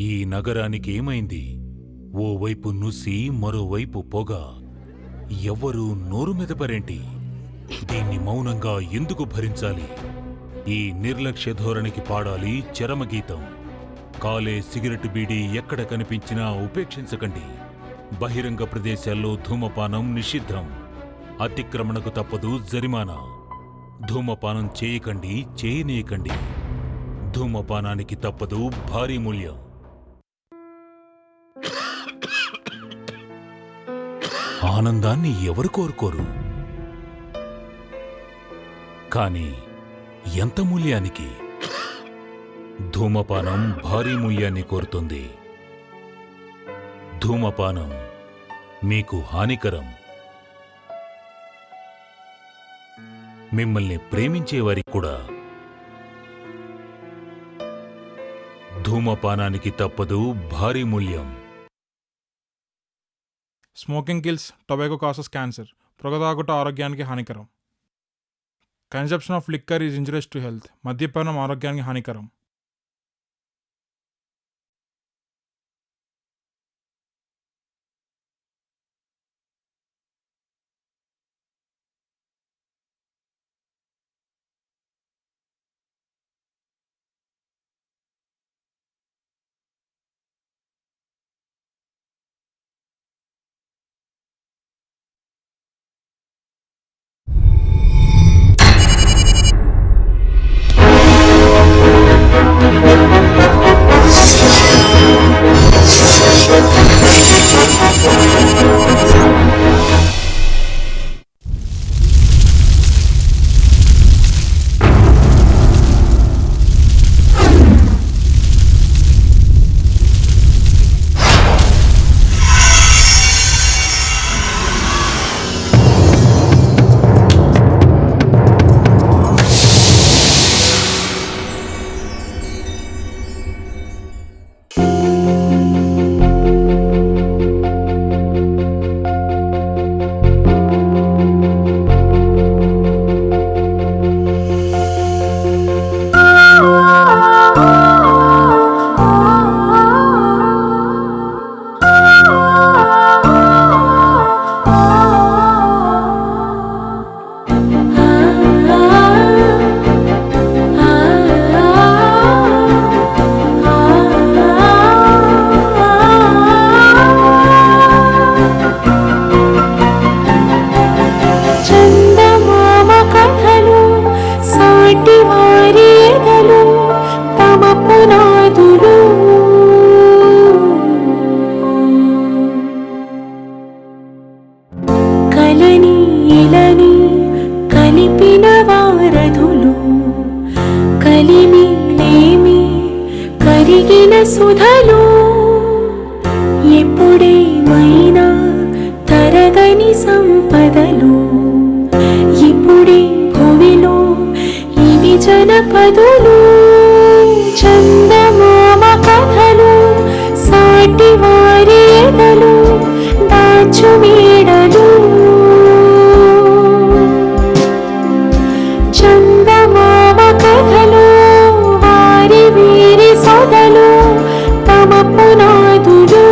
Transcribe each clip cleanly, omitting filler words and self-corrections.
ఈ నగరానికి ఏమైంది? ఓవైపు నుసి మరోవైపు పొగ. ఎవ్వరూ నోరు మెదపరేంటి? దీన్ని మౌనంగా ఎందుకు భరించాలి? ఈ నిర్లక్ష్య ధోరణికి పాడాలి చరమగీతం. కాలే సిగరెట్ బీడీ ఎక్కడ కనిపించినా ఉపేక్షించకండి. బహిరంగ ప్రదేశాల్లో ధూమపానం నిషిద్ధం. అతిక్రమణకు తప్పదు జరిమానా. ధూమపానం చేయకండి, చేయనీయకండి. ధూమపానానికి తప్పదు భారీ మూల్యం. ఆనందాన్ని ఎవరు కోరుకోరు? కాని ఎంత మూల్యానికి? ధూమపానం భారీ మూల్యాన్ని కోరుతుంది. ధూమపానం మీకు హానికరం. మిమ్మల్ని ప్రేమించేవారికి కూడా. ధూమపానానికి తప్పదు భారీ మూల్యం. Smoking kills, tobacco causes cancer. పొగ ఆరోగ్యానికి హానికరం. Consumption of liquor is injurious to health. మద్యపానం ఆరోగ్యానికి హానికరం. సుధలు ఎప్పుడేమైనా తరగని సంపదలు ఇప్పుడే భూమిలో ఇవి జనపదులు చందమామ కథలు సాటి వారి ఎదలు దాచు మేడలు చందమామ కథలు వారి వీరి సొదలు తమ పునాదులు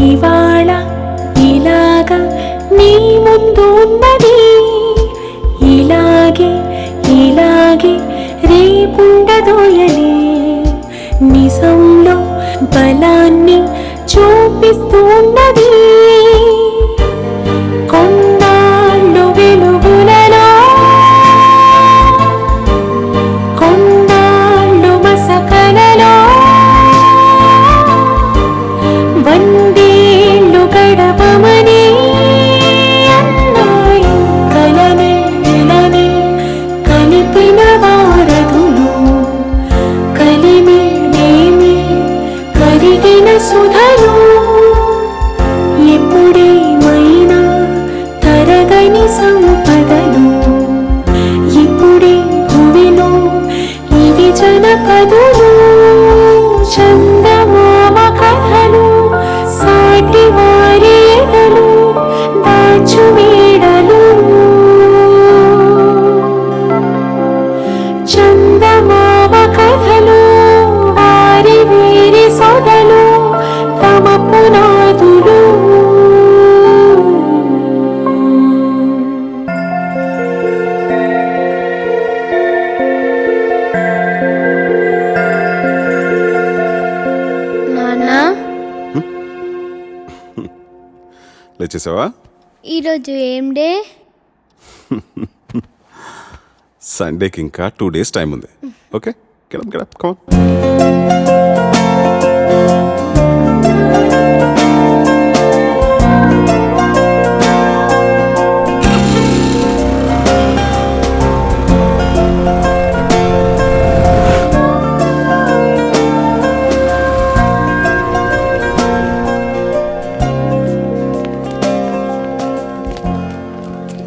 ఇవాళ ఇలాగా నీ ముందు ఉన్నది ఇలాగే ఇలాగే రేపుండదోయని నిజంలో బలాన్ని చూపిస్తున్నది కొండాళ్ళు వెలుగులలో కొండాళ్ళు మసకలలో వందేళ్ళు గడపమని అన్నాయి కలనే కలిపిన వారధులు కలిమి వచ్చేసావా? ఈరోజు ఏం డే? సండేకి ఇంకా 2 days టైం ఉంది. Okay, getup come.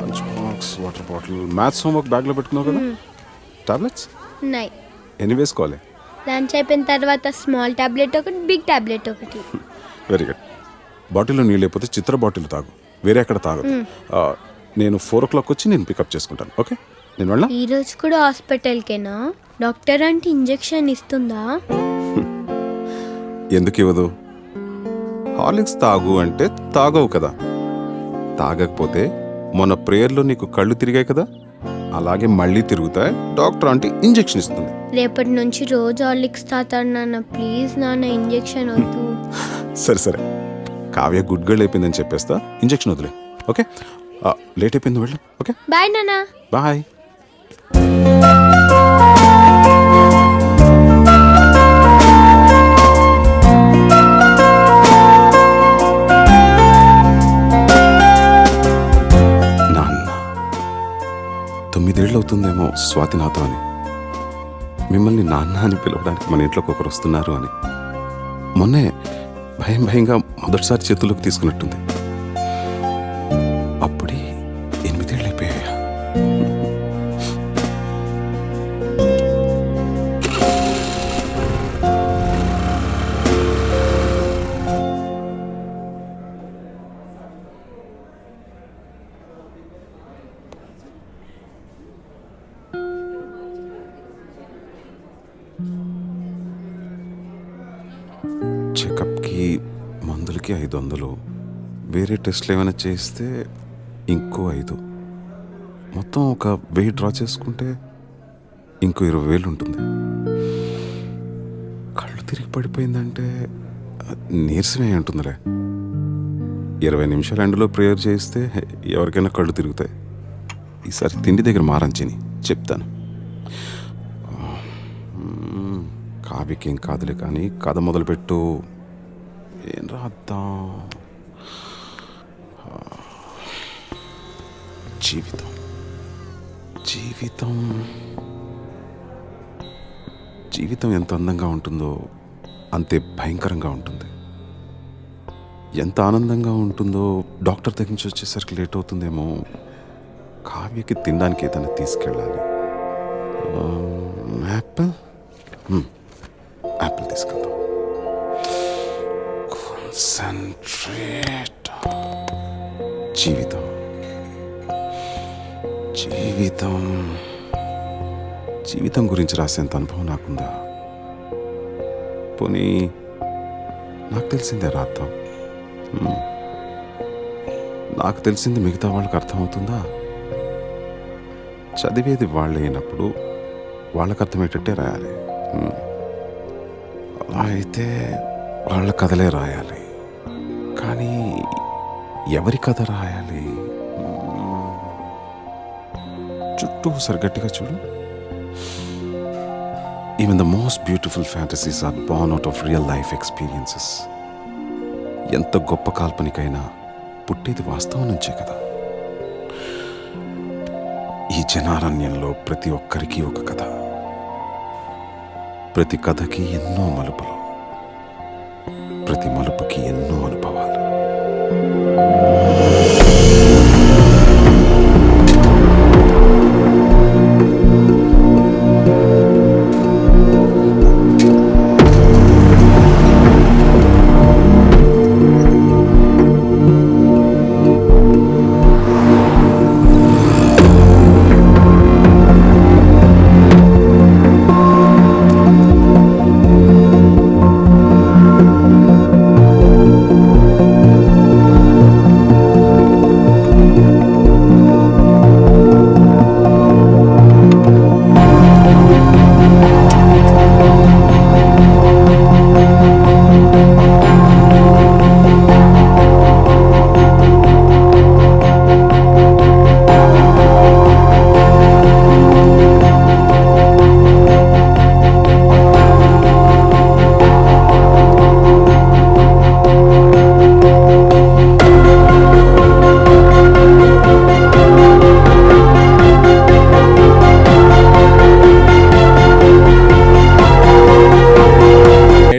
Lunch box, water bottle, maths homework బ్యాగ్లో పెట్టుకున్నావు కదా. టాబ్లెట్స్ ఉన్నాయి. ఎన్ని వేసుకోవాలి? లంచ్ అయిపోయిన తర్వాత స్మాల్ టాబ్లెట్ ఒకటి, బిగ్ టాబ్లెట్ ఒకటి. Very good. బాటిల్లో నీళ్ళు లేకపోతే చిత్ర బాటిల్ తాగు, వేరే ఎక్కడ తాగదు. నేను 4 o'clock వచ్చి నేను పికప్ చేసుకుంటాను. ఓకే, నేను వెళ్ళా. ఈ రోజు కూడా హాస్పిటల్కేనా? డాక్టర్ అంటే ఇంజెక్షన్ ఇస్తుందా? ఎందుకు ఇవ్వదు? హార్లిక్స్ తాగు అంటే తాగవు కదా. తాగకపోతే మొన్న ప్రేయర్లో నీకు కళ్ళు తిరిగాయి కదా, అలాగే మళ్ళీ తిరుగుతాయి. డాక్టర్ అంటే ఇంజెక్షన్ ఇస్తుంది. రేపటి నుంచి రోజు హార్లిక్స్ తాతాడు నాన్న. ప్లీజ్ నాన్న, ఇంజెక్షన్ వద్దు. సరే సరే, కావ్య గుడ్ గర్ల్ అయిపోయిందని చెప్పేస్తా. ఇంజెక్షన్ వదిలే. ఓకే, లేట్ అయిపోయింది, వెళ్ళు. ఓకే, బాయ్ నాన్న. బాయ్. నాన్న 9 ఏళ్ళు అవుతుందేమో స్వాతి నాతో అని. మిమ్మల్ని నాన్న అని పిలవడానికి మన ఇంట్లోకి ఒకరు వస్తున్నారు అని మొన్నే భయంగా మొదటిసారి చేతుల్లోకి తీసుకున్నట్టుంది. అప్పుడే 8 ఏళ్ళు అయిపోయాయా? చెకప్కి మందులకి 500, వేరే టెస్ట్లు ఏమైనా చేస్తే ఇంకో 5, మొత్తం ఒక 1000 డ్రా చేసుకుంటే ఇంకో 20,000 ఉంటుంది. కళ్ళు తిరిగి పడిపోయిందంటే నీరసమే ఉంటుందిలే. 20 నిమిషాలు ఎండలో ప్రేయర్ చేస్తే ఎవరికైనా కళ్ళు తిరుగుతాయి. ఈసారి తిండి దగ్గర మారంచిని చెప్తాను. కావ్యకేం కాదులే కానీ కథ మొదలుపెట్టు. ఏం రాద్దాం? జీవితం జీవితం జీవితం ఎంత అందంగా ఉంటుందో అంతే భయంకరంగా ఉంటుంది. ఎంత ఆనందంగా ఉంటుందో డాక్టర్ దగ్గర నుంచి వచ్చేసరికి లేట్ అవుతుందేమో. కావ్యకి తినడానికి ఏదైనా తీసుకెళ్ళాలి. యాపిల్ యాపిల్ తీసుకెళ్దాం. కాన్సంట్రేట్. జీవితం జీవితం జీవితం గురించి రాసేంత అనుభవం నాకుందా? పోనీ నాకు తెలిసిందే రాద్దాం. నాకు తెలిసింది మిగతా వాళ్ళకి అర్థమవుతుందా? చదివేది వాళ్ళు అయినప్పుడు వాళ్ళకి అర్థమయ్యేటట్టే రాయాలి. అలా అయితే వాళ్ళ కథలే రాయాలి. కానీ ఎవరి కథ రాయాలి? చుట్టూ సరిగట్టిగా చూడు. Even the most beautiful fantasies are born out of real life experiences. ఎంత గొప్ప కాల్పనికైనా పుట్టేది వాస్తవం నుంచే కదా. ఈ జనారణ్యంలో ప్రతి ఒక్కరికి ఒక కథ, ప్రతి కథకి ఎన్నో మలుపులు, ప్రతి మలుపుకి ఎన్నో అనుభవాలు.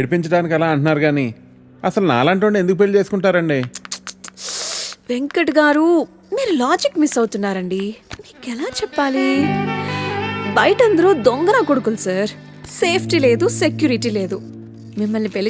ఏడిపించడానికి అలా అంటున్నారు కానీ అసలు నాలాంటి ఎందుకు పెళ్లి చేసుకుంటారండి? వెంకట్ గారు, మీరు లాజిక్ మిస్ అవుతున్నారండి. నీకెలా చెప్పాలి? బయట అందరూ దొంగన కొడుకులు సార్. సేఫ్టీ లేదు, సెక్యూరిటీ లేదు. మిమ్మల్ని పెళ్లి